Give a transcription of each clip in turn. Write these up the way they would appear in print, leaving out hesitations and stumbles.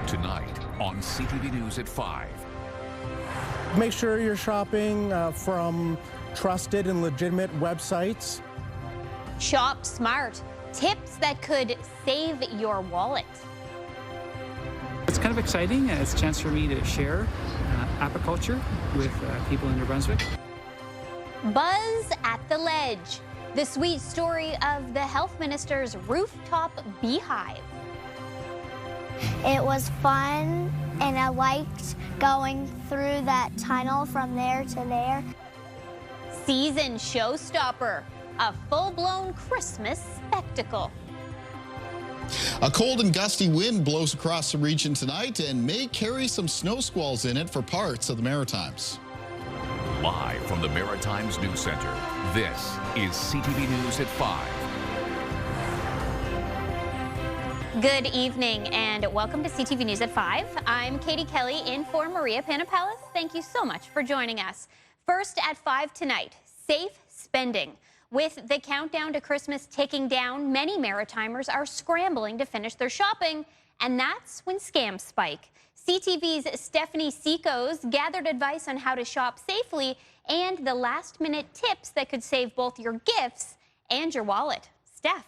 Tonight on CTV News at 5. Make sure you're shopping from trusted and legitimate websites. Shop smart. Tips that could save your wallet. It's kind of exciting. It's a chance for me to share apiculture with people in New Brunswick. Buzz at the Ledge. The sweet story of the health minister's rooftop beehive. It was fun, and I liked going through that tunnel from there to there. Season showstopper. A full-blown Christmas spectacle. A cold and gusty wind blows across the region tonight and may carry some snow squalls in it for parts of the Maritimes. Live from the Maritimes News Center, this is CTV News at 5. Good evening and welcome to CTV News at 5. I'm Katie Kelly in for Maria Panapellis. Thank you so much for joining us. First at 5 tonight, safe spending. With the countdown to Christmas ticking down, many Maritimers are scrambling to finish their shopping, and that's when scams spike. CTV's Stephanie Seekos gathered advice on how to shop safely and the last-minute tips that could save both your gifts and your wallet. Steph.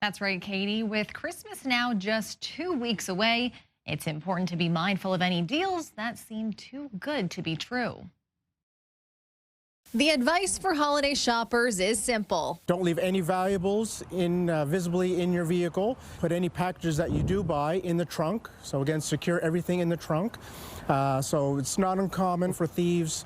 That's right, Katie. With Christmas now just 2 weeks away, it's important to be mindful of any deals that seem too good to be true. The advice for holiday shoppers is simple. Don't leave any valuables visibly in your vehicle. Put any packages that you do buy in the trunk. So again, secure everything in the trunk. So it's not uncommon for thieves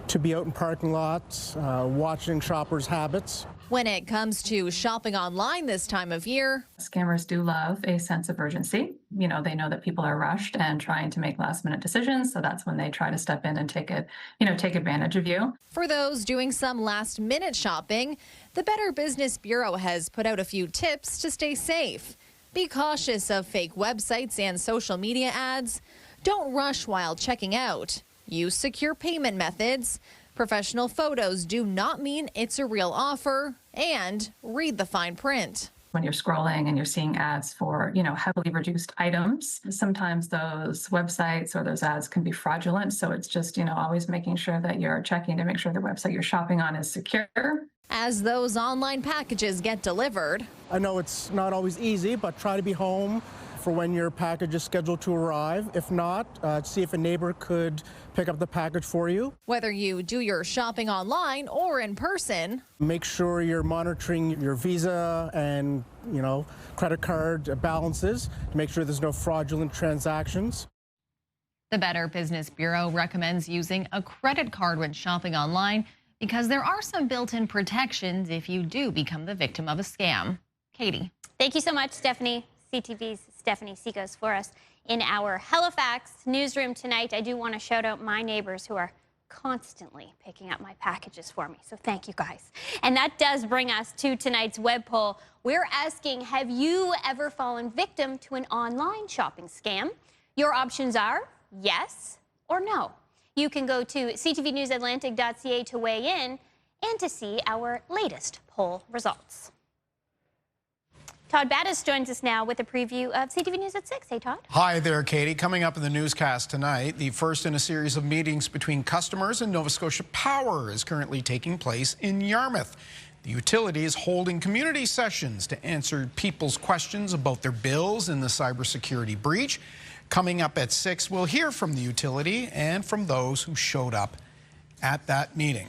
to be out in parking lots, watching shoppers' habits. When it comes to shopping online this time of year, scammers do love a sense of urgency. You know, they know that people are rushed and trying to make last-minute decisions, so that's when they try to step in and take advantage of you. For those doing some last-minute shopping, the Better Business Bureau has put out a few tips to stay safe. Be cautious of fake websites and social media ads. Don't rush while checking out. Use secure payment methods. Professional photos do not mean it's a real offer, and read the fine print. When you're scrolling and you're seeing ads for, heavily reduced items, sometimes those websites or those ads can be fraudulent. So it's just, always making sure that you're checking to make sure the website you're shopping on is secure. As those online packages get delivered. I know it's not always easy, but try to be home for when your package is scheduled to arrive. If not, see if a neighbor could pick up the package for you. Whether you do your shopping online or in person, make sure you're monitoring your Visa and, credit card balances to make sure there's no fraudulent transactions. The Better Business Bureau recommends using a credit card when shopping online because there are some built-in protections if you do become the victim of a scam. Katie. Thank you so much, Stephanie. CTV's Stephanie Seekos for us in our Halifax newsroom tonight. I do want to shout out my neighbors who are constantly picking up my packages for me. So thank you guys. And that does bring us to tonight's web poll. We're asking, have you ever fallen victim to an online shopping scam? Your options are yes or no. You can go to ctvnewsatlantic.ca to weigh in and to see our latest poll results. Todd Battis joins us now with a preview of CTV News at 6. Hey, Todd. Hi there, Katie. Coming up in the newscast tonight, the first in a series of meetings between customers and Nova Scotia Power is currently taking place in Yarmouth. The utility is holding community sessions to answer people's questions about their bills and the cybersecurity breach. Coming up at 6, we'll hear from the utility and from those who showed up at that meeting.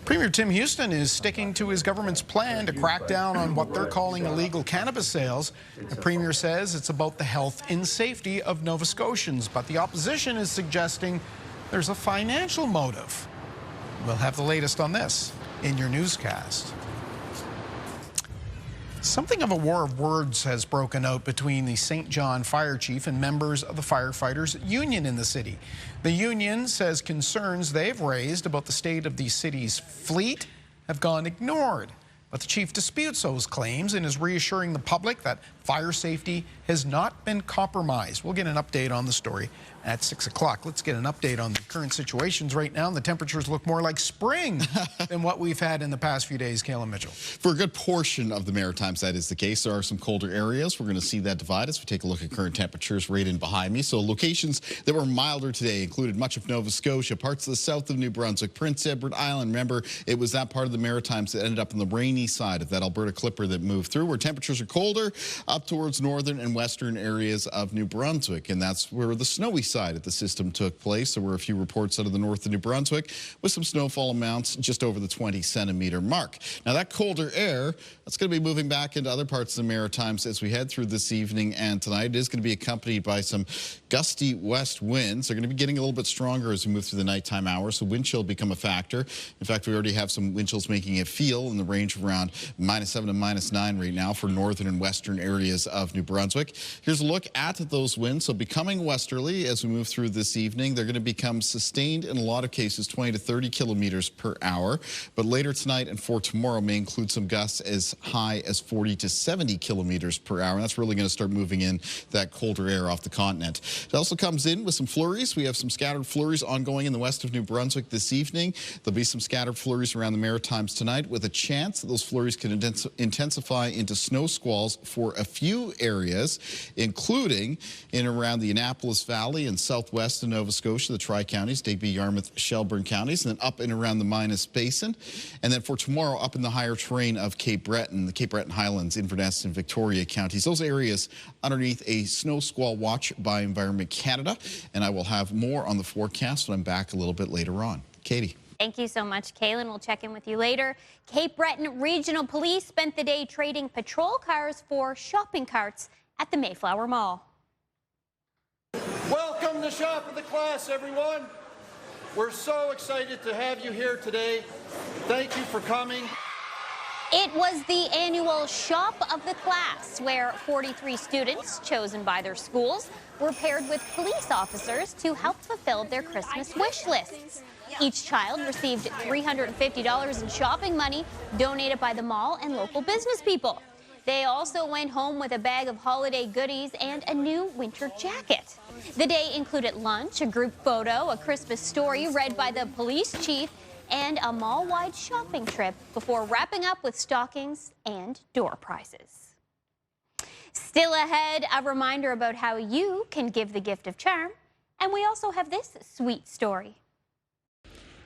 Premier Tim Houston is sticking to his government's plan to crack down on what they're calling illegal cannabis sales. The Premier says it's about the health and safety of Nova Scotians, but the opposition is suggesting there's a financial motive. We'll have the latest on this in your newscast. Something of a war of words has broken out between the St. John fire chief and members of the firefighters union in the city. The union says concerns they've raised about the state of the city's fleet have gone ignored. But the chief disputes those claims and is reassuring the public that fire safety has not been compromised. We'll get an update on the story at 6 o'clock. Let's get an update on the current situations right now. The temperatures look more like spring than what we've had in the past few days. Kayla Mitchell. For a good portion of the Maritimes, that is the case. There are some colder areas. We're going to see that divide as we take a look at current temperatures right in behind me. So locations that were milder today included much of Nova Scotia, parts of the south of New Brunswick, Prince Edward Island. Remember, it was that part of the Maritimes that ended up on the rainy side of that Alberta Clipper that moved through, where temperatures are colder up towards northern and western areas of New Brunswick. And that's where the snowy side of the system took place. There were a few reports out of the north of New Brunswick with some snowfall amounts just over the 20-centimeter mark. Now, that colder air, that's going to be moving back into other parts of the Maritimes as we head through this evening and tonight. It is going to be accompanied by some gusty west winds. They're going to be getting a little bit stronger as we move through the nighttime hours, so wind chill become a factor. In fact, we already have some wind chills making it feel in the range of around -7 to -9 right now for northern and western areas of New Brunswick. Here's a look at those winds. So becoming westerly as we move through this evening. They're going to become sustained in a lot of cases, 20 to 30 kilometers per hour. But later tonight and for tomorrow may include some gusts as high as 40 to 70 kilometers per hour. And that's really going to start moving in that colder air off the continent. It also comes in with some flurries. We have some scattered flurries ongoing in the west of New Brunswick this evening. There'll be some scattered flurries around the Maritimes tonight with a chance that those flurries can intensify into snow squalls for a few areas, including in around the Annapolis Valley and southwest of Nova Scotia, the Tri-Counties, Digby, Yarmouth, Shelburne counties, and then up and around the Minas Basin. And then for tomorrow, up in the higher terrain of Cape Breton, the Cape Breton Highlands, Inverness, and Victoria counties. Those areas underneath a snow squall watch by Environment Canada. And I will have more on the forecast when I'm back a little bit later on. Katie. Thank you so much, Kaylin. We'll check in with you later. Cape Breton Regional Police spent the day trading patrol cars for shopping carts at the Mayflower Mall. Welcome to Shop of the Class, everyone. We're so excited to have you here today. Thank you for coming. It was the annual Shop of the Class, where 43 students chosen by their schools were paired with police officers to help fulfill their Christmas wish lists. Each child received $350 in shopping money donated by the mall and local business people. They also went home with a bag of holiday goodies and a new winter jacket. The day included lunch, a group photo, a Christmas story read by the police chief, and a mall-wide shopping trip before wrapping up with stockings and door prizes. Still ahead, a reminder about how you can give the gift of charm. And we also have this sweet story.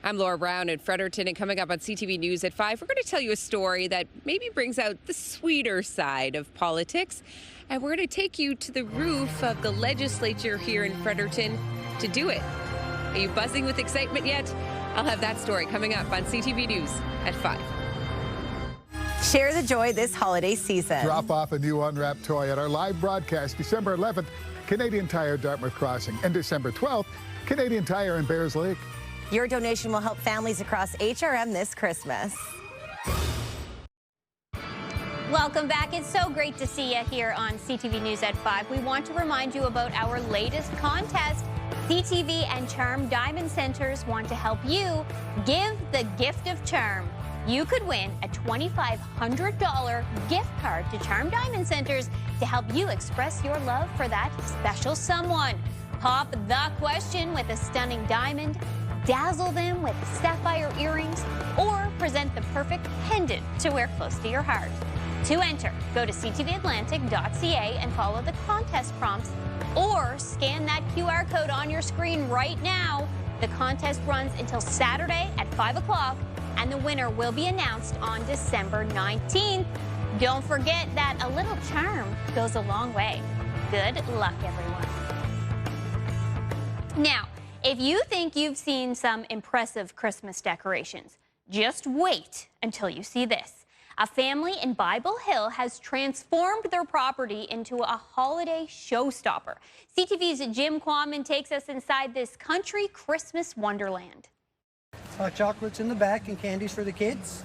I'm Laura Brown in Fredericton, and coming up on CTV News at 5, we're going to tell you a story that maybe brings out the sweeter side of politics. And we're going to take you to the roof of the legislature here in Fredericton to do it. Are you buzzing with excitement yet? I'll have that story coming up on CTV News at 5. Share the joy this holiday season. Drop off a new unwrapped toy at our live broadcast December 11th, Canadian Tire Dartmouth Crossing, and December 12th, Canadian Tire in Bears Lake. Your donation will help families across HRM this Christmas. Welcome back. It's so great to see you here on CTV News at 5. We want to remind you about our latest contest. CTV and Charm Diamond Centers want to help you give the gift of charm. You could win a $2,500 gift card to Charm Diamond Centers to help you express your love for that special someone. Pop the question with a stunning diamond, dazzle them with sapphire earrings, or present the perfect pendant to wear close to your heart. To enter, go to ctvatlantic.ca and follow the contest prompts, or scan that QR code on your screen right now. The contest runs until Saturday at 5 o'clock, and the winner will be announced on December 19th. Don't forget that a little charm goes a long way. Good luck, everyone. Now, if you think you've seen some impressive Christmas decorations, just wait until you see this. A family in Bible Hill has transformed their property into a holiday showstopper. CTV's Jim Quammen takes us inside this country Christmas wonderland. Hot chocolates in the back and candies for the kids.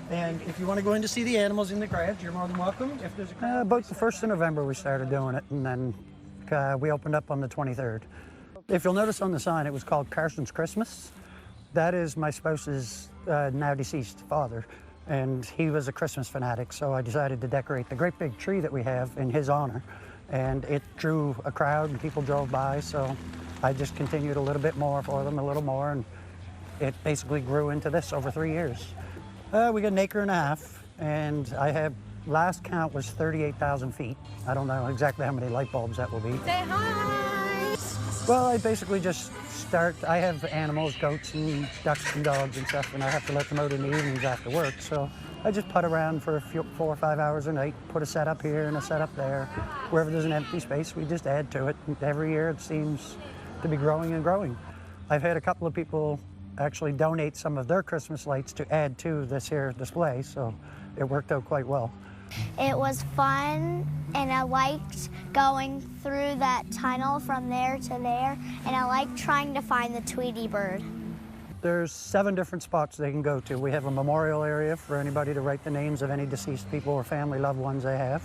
And if you want to go in to see the animals in the crowds, you're more than welcome. If there's a crowd. About the 1st of November we started doing it, and then we opened up on the 23rd. If you'll notice on the sign, it was called Carson's Christmas. That is my spouse's now deceased father, and he was a Christmas fanatic, so I decided to decorate the great big tree that we have in his honor, and it drew a crowd and people drove by, so I just continued a little bit more for them, a little more, and it basically grew into this over 3 years. We got 1.5 acres, and I have, last count was 38,000 feet. I don't know exactly how many light bulbs that will be. Say hi! Well, I basically just I have animals, goats and ducks and dogs and stuff, and I have to let them out in the evenings after work. So I just putt around for 4 or 5 hours a night, put a setup here and a setup there. Wherever there's an empty space, we just add to it. Every year it seems to be growing and growing. I've had a couple of people actually donate some of their Christmas lights to add to this here display, so it worked out quite well. It was fun, and I liked going through that tunnel from there to there, and I liked trying to find the Tweety bird. There's 7 different spots they can go to. We have a memorial area for anybody to write the names of any deceased people or family loved ones they have.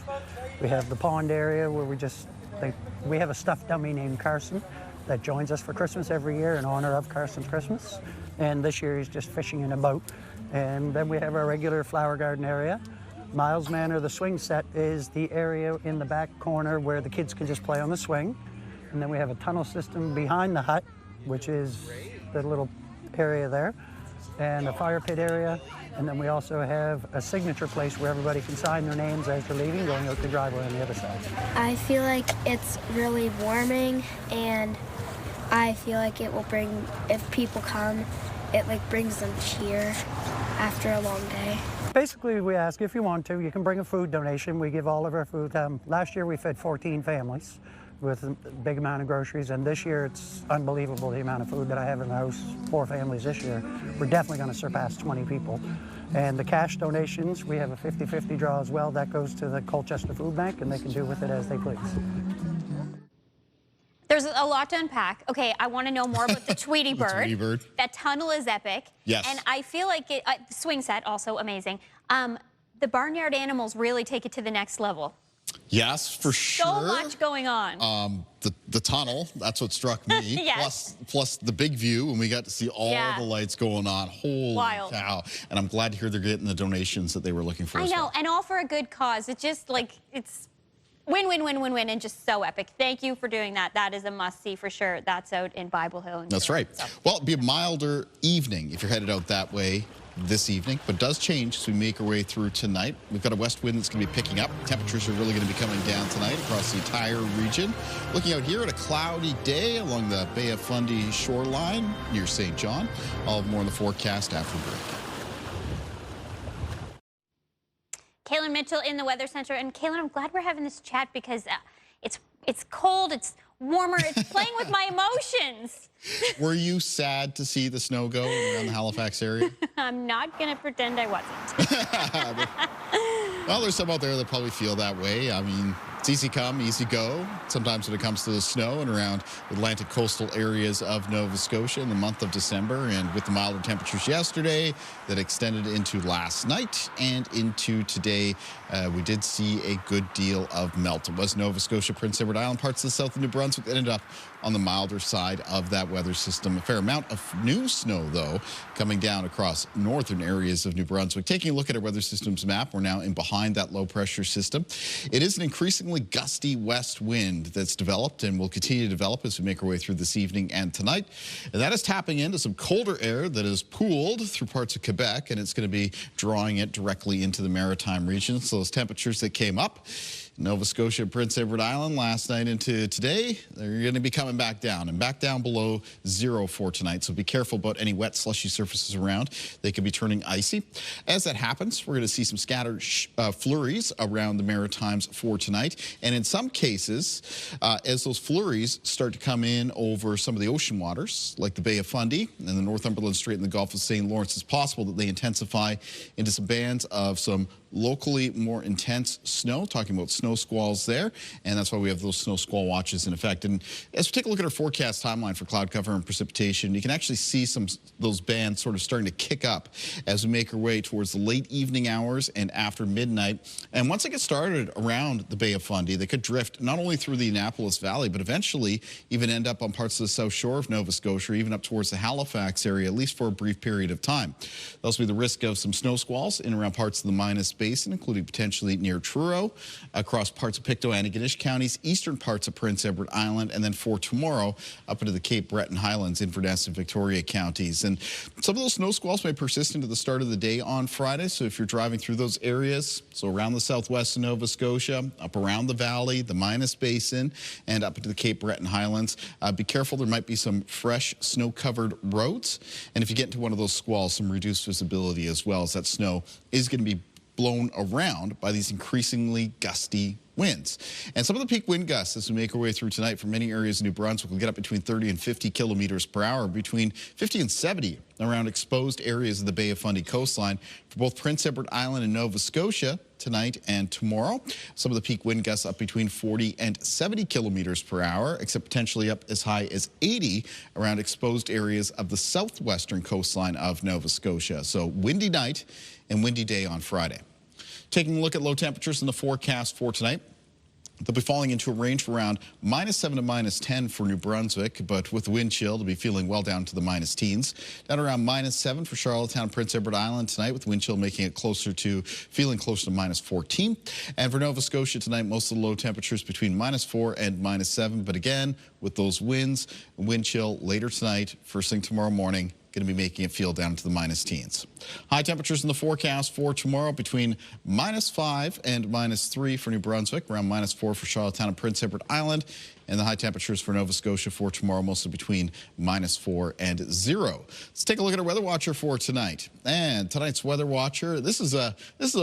We have the pond area where we have a stuffed dummy named Carson that joins us for Christmas every year in honor of Carson's Christmas. And this year he's just fishing in a boat. And then we have our regular flower garden area. Miles Manor, the swing set, is the area in the back corner where the kids can just play on the swing. And then we have a tunnel system behind the hut, which is the little area there, and a fire pit area. And then we also have a signature place where everybody can sign their names as they're leaving, going out the driveway on the other side. I feel like it's really warming, and I feel like it will bring, if people come, it like brings them cheer after a long day. Basically, we ask if you want to, you can bring a food donation. We give all of our food. Last year we fed 14 families with a big amount of groceries, and this year it's unbelievable the amount of food that I have in the house. 4 families this year. We're definitely going to surpass 20 people. And the cash donations, we have a 50-50 draw as well. That goes to the Colchester Food Bank, and they can do with it as they please. There's a lot to unpack. Okay, I want to know more about the Tweety bird. Tweety bird. That tunnel is epic. Yes. And I feel like the swing set, also amazing. The barnyard animals really take it to the next level. Yes, for sure. So much going on. The tunnel, that's what struck me. Yes. Plus the big view, and we got to see all the lights going on. Holy cow. And I'm glad to hear they're getting the donations that they were looking for. I know, and all for a good cause. It's just like, it's win, win, win, win, win, and just so epic. Thank you for doing that. That is a must-see for sure. That's out in Bible Hill. That's right. So. Well, it'll be a milder evening if you're headed out that way this evening, but it does change as we make our way through tonight. We've got a west wind that's going to be picking up. Temperatures are really going to be coming down tonight across the entire region. Looking out here at a cloudy day along the Bay of Fundy shoreline near St. John. I'll have more on the forecast after break. Kaylin Mitchell in the Weather Center. And Kaylin, I'm glad we're having this chat because it's cold, it's warmer, it's playing with my emotions. Were you sad to see the snow go around the Halifax area? I'm not going to pretend I wasn't. Well, there's some out there that probably feel that way. I mean, it's easy come, easy go. Sometimes when it comes to the snow and around Atlantic coastal areas of Nova Scotia in the month of December, and with the milder temperatures yesterday that extended into last night and into today, we did see a good deal of melt. It was Nova Scotia, Prince Edward Island, parts of the south of New Brunswick that ended up on the milder side of that weather system. A fair amount of new snow, though, coming down across northern areas of New Brunswick. Taking a look at our weather systems map, we're now in behind that low pressure system. It is an increasingly gusty west wind that's developed and will continue to develop as we make our way through this evening and tonight. And that is tapping into some colder air that is pooled through parts of Quebec, and it's going to be drawing it directly into the maritime region. So those temperatures that came up Nova Scotia, Prince Edward Island last night into today, they're going to be coming back down and back down below 0 for tonight. So be careful about any wet, slushy surfaces around. They could be turning icy. As that happens, we're going to see some scattered flurries around the Maritimes for tonight. And in some cases, as those flurries start to come in over some of the ocean waters, like the Bay of Fundy and the Northumberland Strait and the Gulf of St. Lawrence, it's possible that they intensify into some bands of some locally more intense snow, talking about snow squalls there, and that's why we have those snow squall watches in effect. And as we take a look at our forecast timeline for cloud cover and precipitation, you can actually see those bands sort of starting to kick up as we make our way towards the late evening hours and after midnight. And once they get started around the Bay of Fundy, they could drift not only through the Annapolis Valley, but eventually even end up on parts of the south shore of Nova Scotia, or even up towards the Halifax area, at least for a brief period of time. There'll also be the risk of some snow squalls in around parts of the minus Basin, including potentially near Truro, across parts of Pictou and Antigonish counties, eastern parts of Prince Edward Island, and then for tomorrow up into the Cape Breton Highlands, Inverness and Victoria counties. And some of those snow squalls may persist into the start of the day on Friday. So if you're driving through those areas, so around the southwest of Nova Scotia, up around the valley, the Minas Basin, and up into the Cape Breton Highlands, be careful. There might be some fresh snow-covered roads. And if you get into one of those squalls, some reduced visibility as well, as that snow is going to be blown around by these increasingly gusty winds. And some of the peak wind gusts as we make our way through tonight from many areas of New Brunswick will get up between 30 and 50 kilometers per hour, between 50 and 70 around exposed areas of the Bay of Fundy coastline for both Prince Edward Island and Nova Scotia tonight and tomorrow. Some of the peak wind gusts up between 40 and 70 kilometers per hour, except potentially up as high as 80 around exposed areas of the southwestern coastline of Nova Scotia. So windy night and windy day on Friday. Taking a look at low temperatures in the forecast for tonight. They'll be falling into a range of around -7 to -10 for New Brunswick, but with wind chill, they'll be feeling well down to the minus teens. Down around -7 for Charlottetown and Prince Edward Island tonight, with wind chill making it feeling closer to -14. And for Nova Scotia tonight, most of the low temperatures between -4 and -7. But again, with those winds, wind chill later tonight, first thing tomorrow morning, going to be making it feel down to the minus teens. High temperatures in the forecast for tomorrow between -5 and -3 for New Brunswick, around -4 for Charlottetown and Prince Edward Island, and the high temperatures for Nova Scotia for tomorrow mostly between -4 and 0. Let's take a look at our weather watcher for tonight. And tonight's weather watcher, this is a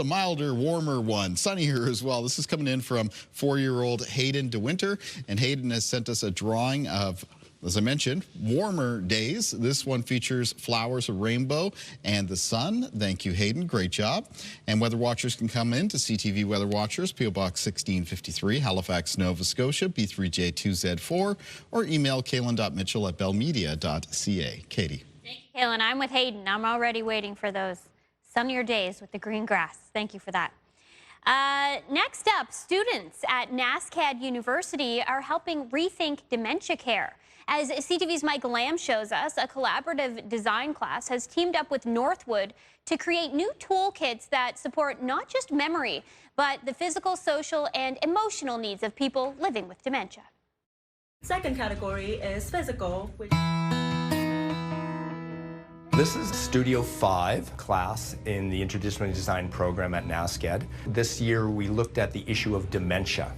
milder, warmer one, sunnier as well. This is coming in from 4-year-old Hayden DeWinter, and Hayden has sent us a drawing of, as I mentioned, warmer days. This one features flowers, a rainbow, and the sun. Thank you, Hayden. Great job. And weather watchers can come in to CTV Weather Watchers, P.O. Box 1653, Halifax, Nova Scotia, B3J2Z4, or email kaylin.mitchell@bellmedia.ca. Katie. Thank you, Kaylin. I'm with Hayden. I'm already waiting for those sunnier days with the green grass. Thank you for that. Next up, students at NASCAD University are helping rethink dementia care. As CTV's Mike Lamb shows us, a collaborative design class has teamed up with Northwood to create new toolkits that support not just memory, but the physical, social, and emotional needs of people living with dementia. Second category is physical, which... This is Studio 5 class in the Interdisciplinary Design program at NASCAD. This year we looked at the issue of dementia.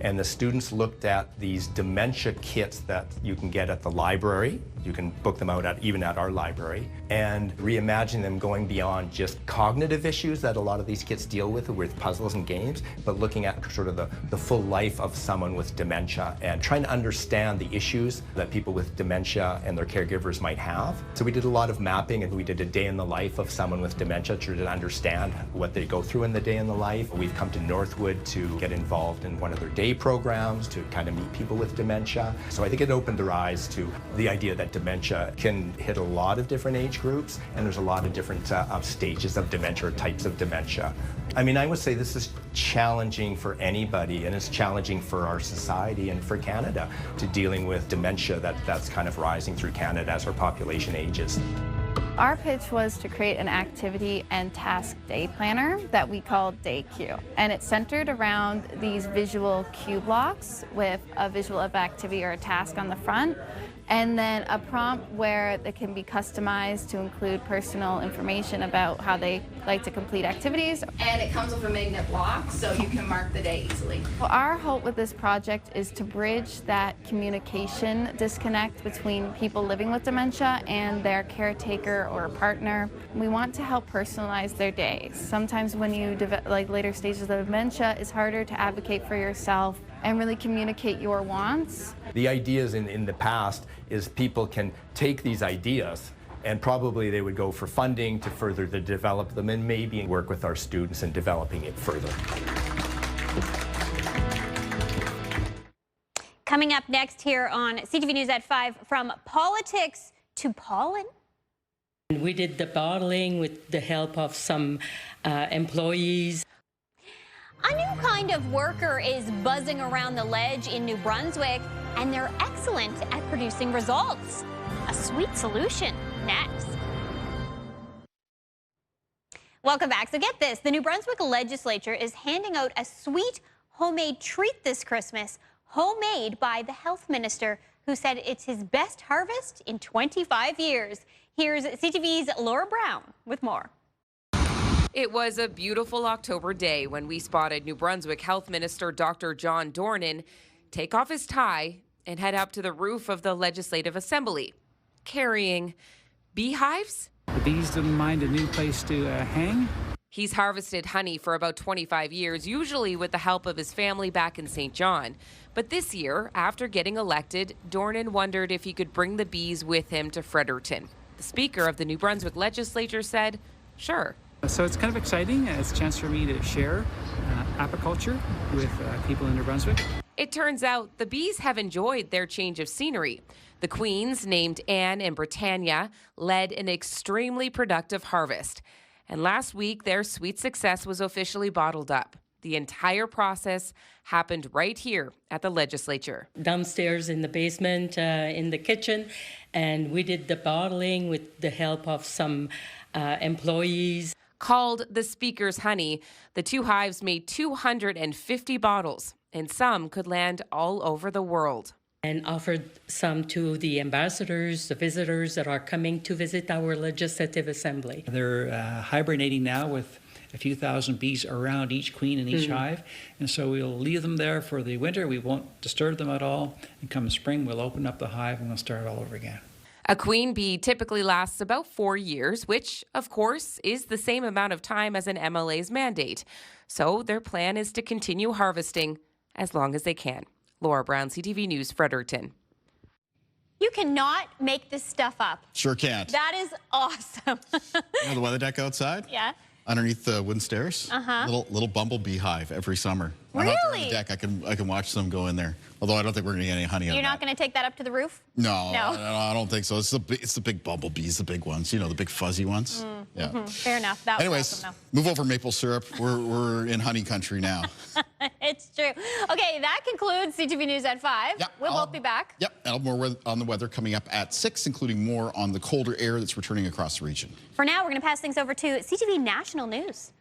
And the students looked at these dementia kits that you can get at the library. You can book them out even at our library, and reimagine them going beyond just cognitive issues that a lot of these kits deal with puzzles and games, but looking at sort of the full life of someone with dementia and trying to understand the issues that people with dementia and their caregivers might have. So we did a lot of mapping, and we did a day in the life of someone with dementia to understand what they go through in the day in the life. We've come to Northwood to get involved in one of their day programs to kind of meet people with dementia. So I think it opened their eyes to the idea that dementia can hit a lot of different age groups, and there's a lot of different stages of dementia or types of dementia. I mean, I would say this is challenging for anybody, and it's challenging for our society and for Canada to dealing with dementia that's kind of rising through Canada as our population ages. Our pitch was to create an activity and task day planner that we called Day Q. And it's centered around these visual cue blocks with a visual of activity or a task on the front, and then a prompt where it can be customized to include personal information about how they like to complete activities. And it comes with a magnet block, so you can mark the day easily. Well, our hope with this project is to bridge that communication disconnect between people living with dementia and their caretaker or partner. We want to help personalize their days. Sometimes when you later stages of dementia, it's harder to advocate for yourself and really communicate your wants. The ideas in the past is people can take these ideas and probably they would go for funding to further to develop them and maybe work with our students in developing it further. Coming up next here on CTV News at 5, from politics to pollen. We did the bottling with the help of some employees. A new kind of worker is buzzing around the ledge in New Brunswick, and they're excellent at producing results. A sweet solution next. Welcome back. So get this, the New Brunswick legislature is handing out a sweet homemade treat this Christmas, homemade by the health minister, who said it's his best harvest in 25 years. Here's CTV's Laura Brown with more. It was a beautiful October day when we spotted New Brunswick Health Minister Dr. John Dornan take off his tie and head up to the roof of the Legislative Assembly, carrying beehives. The bees didn't mind a new place to hang. He's harvested honey for about 25 years, usually with the help of his family back in St. John. But this year, after getting elected, Dornan wondered if he could bring the bees with him to Fredericton. The Speaker of the New Brunswick Legislature said, sure. So it's kind of exciting. It's a chance for me to share apiculture with people in New Brunswick. It turns out the bees have enjoyed their change of scenery. The queens, named Anne and Britannia, led an extremely productive harvest. And last week, their sweet success was officially bottled up. The entire process happened right here at the legislature. Downstairs in the basement, in the kitchen, and we did the bottling with the help of some employees. Called the Speaker's Honey, the two hives made 250 bottles, and some could land all over the world. And offered some to the ambassadors, the visitors that are coming to visit our Legislative Assembly. They're hibernating now with a few thousand bees around each queen in each hive. And so we'll leave them there for the winter. We won't disturb them at all. And come spring, we'll open up the hive and we'll start all over again. A queen bee typically lasts about 4 years, which, of course, is the same amount of time as an MLA's mandate. So their plan is to continue harvesting as long as they can. Laura Brown, CTV News, Fredericton. You cannot make this stuff up. Sure can't. That is awesome. You know the weather deck outside? Yeah. Underneath the wooden stairs? Little bumblebee hive every summer. I'm out there on the deck. I can watch them go in there. Although I don't think we're going to get any honey out of You're not going to take that up to the roof? No, I don't think so. It's the big bumblebees, the big ones. You know, the big fuzzy ones. Yeah. Fair enough. That Anyways, was awesome, move over maple syrup. We're in honey country now. It's true. Okay, that concludes CTV News at 5. Yep, We'll both be back. Yep, and more on the weather coming up at 6, including more on the colder air that's returning across the region. For now, we're going to pass things over to CTV National News.